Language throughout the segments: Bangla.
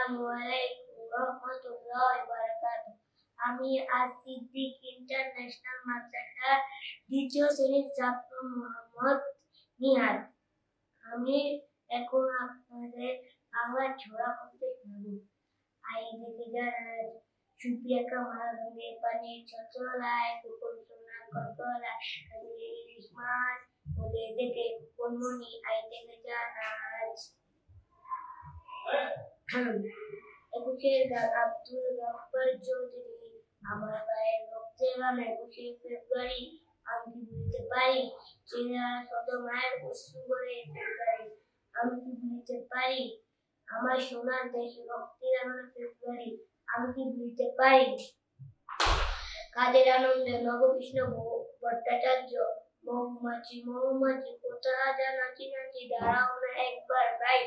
আসসালামু আলাইকুম ওয়া রাহমাতুল্লাহি ওয়া বারাকাতুহু। আমি আজ সিদ্দিক ইন্টারন্যাশনাল মাদ্রাসা দ্বিতীয় শ্রেণীর ছাত্র মোহাম্মদ নিহাদ। আমি এখন আপনাদের বাংলা ছড়া পড়তে শোনাবো। আই দেখে যারা সুপিয়া কামাল রঙের পানি চচলায় কুকুর সোনা কতলায় ইলিশ মাছ বলে দেখে কুকুরমণি আই দেখে জানাজ। একুশের গান আব্দুল গফফার চৌধুরী। আমার গায়ের রক্তে গানে 21শে ফেব্রুয়ারি আমি কি ভুলতে পারি, চেনা শত মায়ের অশ্রু করে ফেব্রুয়ারি আমি কি ভুলতে পারি, আমার সোনার দেশ রক্তের আনন্দ ফেব্রুয়ারি আমি কি ভুলতে পারি। কাদের আনন্দে নবকৃষ্ণ ভট্টাচার্য। মৌমাছি মৌমাছি কোথা যা নাচি নাচি দাঁড়াও না একবার ভাই,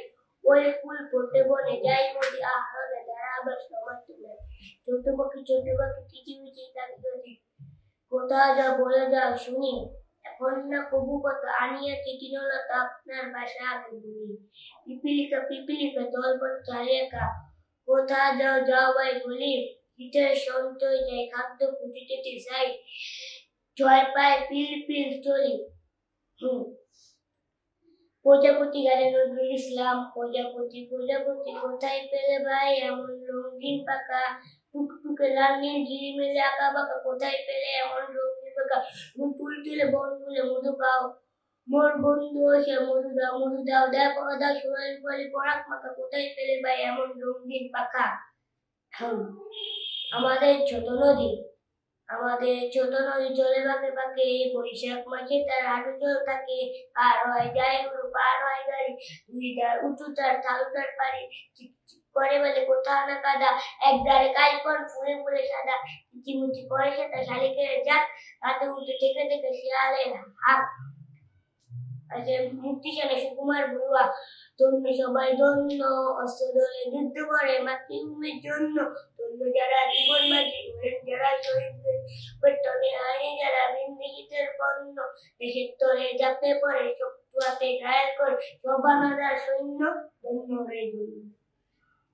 ওই ফুল ফুটে বনে যাই মজি আহরণে দাঁড়াবার সময় তুমি। ছোট পাখি কিচিমিচি তাকি কোথা যা বলে যাও শুনি, এখন না কবু কথা আনিয়া চিঠি নলতা আপনার বাসা আগে বুনি। পিপিলিকা দলপথ চালিয়ে কা কোথা যাও যাও ভাই বলি, শীতের সঞ্চয় যাই খাদ্য খুঁজিতে চাই, জয় পায় পিল পিল চলি। প্রজাপতি গানে নজরুল ইসলাম। প্রজাপতি কোথায় পেলে ভাই এমন রঙিন পাখা, টুকটুকে লাল নীল ঝিলিমিলি আঁকা বাঁকা কোথায় পেলে এমন রঙিন পাখা, তুলতুলে বনফুলে মধু খাও মোর বন্ধু এসে মধু দাও দেখো দাও সোনালি ফলে পরাগ মাখা কোথায় পেলে ভাই এমন রঙিন পাখা। আমাদের ছোট নদী চলে বাঁকে বাঁকে, বৈশাখ মাসে তার হাঁটু জল থাকে, পার হয় যায় গরু পার হয় গাড়ি, দুই ধার উঁচু তার তালুটার পাড়ি, চিকচিক করে বলে কোথাও না কাদা, এক ধারে কাশবন ফুলে ফুলে সাদা, কিচিমিচি করে সেটা শালিকের জাত, রাতে উঠে থেকে থেকে শিয়ালের হাত। মুক্তি সেনে সুকুমার বড়ুয়া। ধন্য সবাই ধন্য, অস্ত্র ধরে যুদ্ধ করে মাতৃভূমির জন্য, ধন্য যারা জীবন বাজি করেন যারা শহীদ বেতনে আইনে যারা বিন্দিগীতের পণ্য, দেশের তরে যাতে পড়ে শত্রু হাতে ঘায়েল করে সবানাদার সৈন্য, ধন্য রে ধন্য।